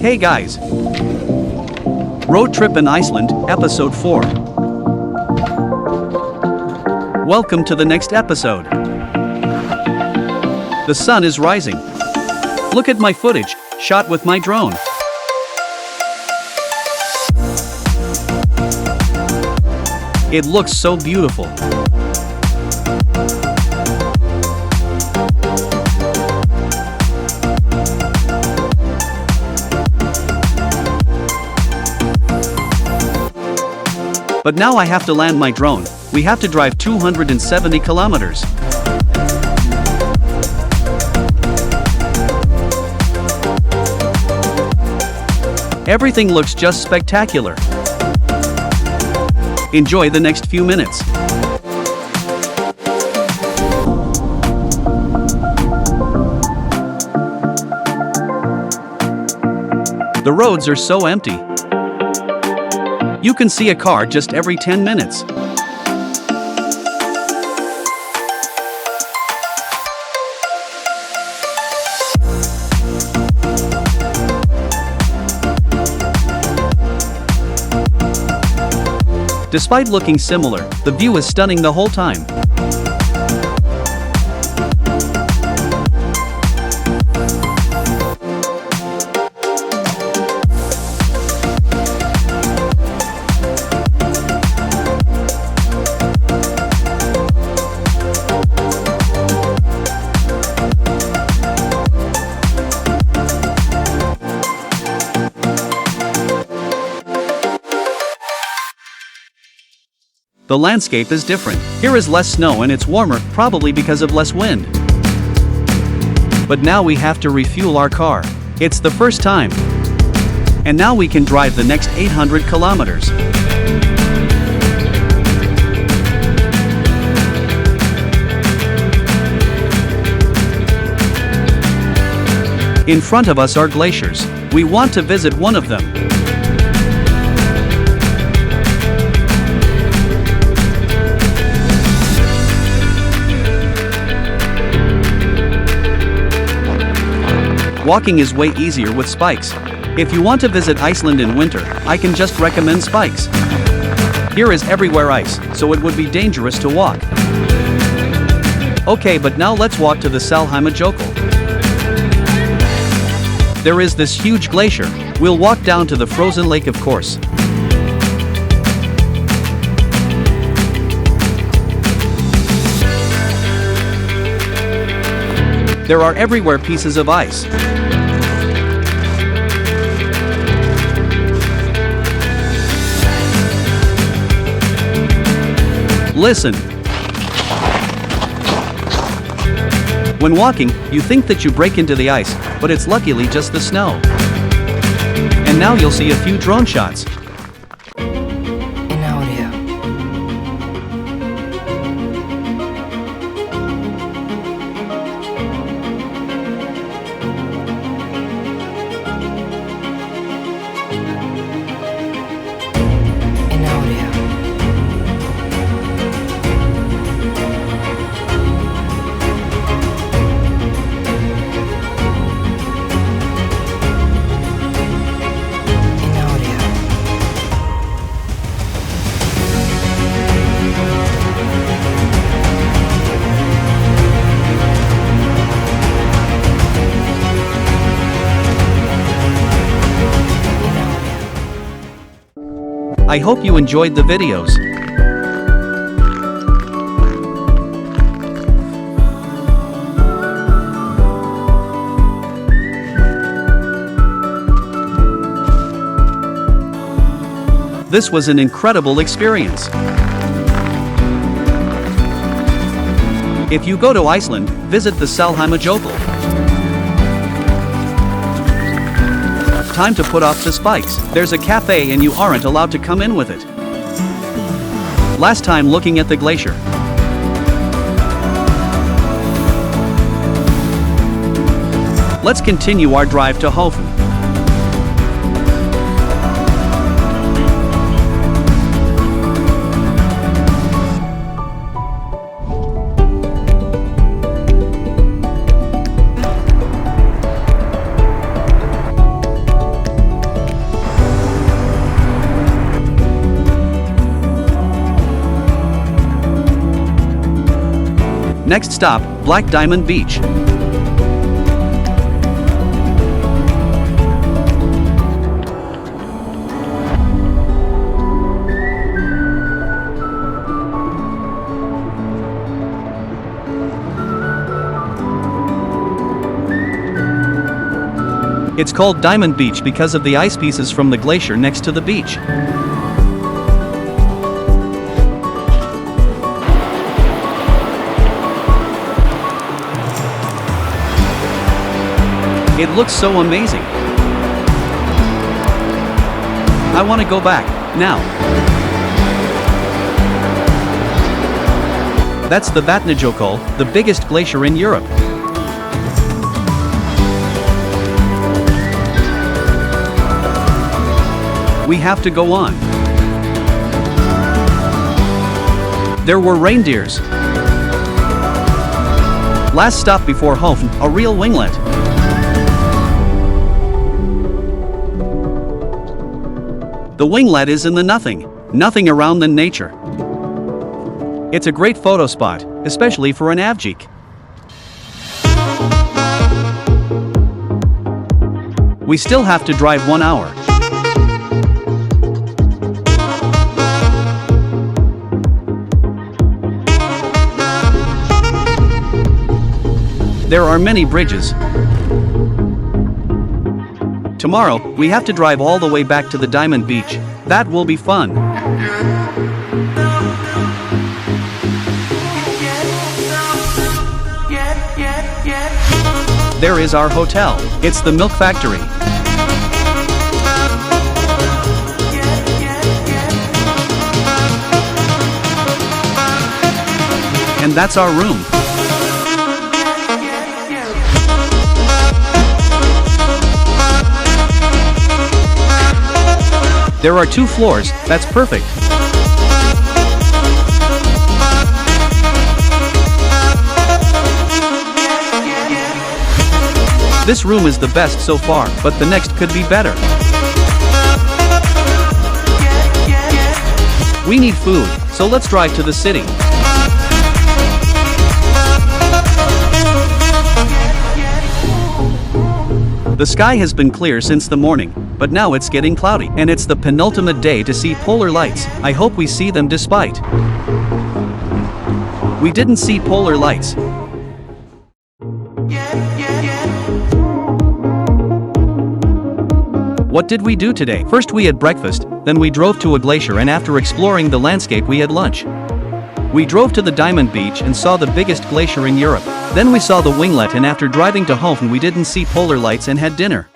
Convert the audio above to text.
Hey guys! Road Trip in Iceland, Episode 4. Welcome to the next episode. The sun is rising. Look at my footage, shot with my drone. It looks so beautiful. But now I have to land my drone. We have to drive 270 kilometers. Everything looks just spectacular. Enjoy the next few minutes. The roads are so empty. You can see a car just every 10 minutes. Despite looking similar, the view is stunning the whole time. The landscape is different. Here is less snow and it's warmer, probably because of less wind. But now we have to refuel our car. It's the first time. And now we can drive the next 800 kilometers. In front of us are glaciers. We want to visit one of them. Walking is way easier with spikes. If you want to visit Iceland in winter, I can just recommend spikes. Here is everywhere ice, so it would be dangerous to walk. Okay, but now let's walk to the Solheimajökull. There is this huge glacier. We'll walk down to the frozen lake, of course. There are everywhere pieces of ice. Listen. When walking, you think that you break into the ice, but it's luckily just the snow. And now you'll see a few drone shots. I hope you enjoyed the videos. This was an incredible experience. If you go to Iceland, visit the Solheimajökull. Time to put off the spikes. There's a cafe and you aren't allowed to come in with it. Last time looking at the glacier. Let's continue our drive to Höfn. Next stop, Black Diamond Beach. It's called Diamond Beach because of the ice pieces from the glacier next to the beach. It looks so amazing. I want to go back, now. That's the Vatnajökull, the biggest glacier in Europe. We have to go on. There were reindeers. Last stop before Höfn, a real winglet. The winglet is in the nothing around than nature. It's a great photo spot, especially for an avgeek. We still have to drive 1 hour. There are many bridges. Tomorrow, we have to drive all the way back to the Diamond Beach. That will be fun. There is our hotel. It's the Milk Factory. And that's our room. There are 2 floors, that's perfect. This room is the best so far, but the next could be better. We need food, so let's drive to the city. The sky has been clear since the morning, but now it's getting cloudy, and it's the penultimate day to see polar lights. I hope we see them despite. We didn't see polar lights. What did we do today? First we had breakfast, then we drove to a glacier, and after exploring the landscape we had lunch. We drove to the Diamond Beach and saw the biggest glacier in Europe. Then we saw the winglet, and after driving to Höfn we didn't see polar lights and had dinner.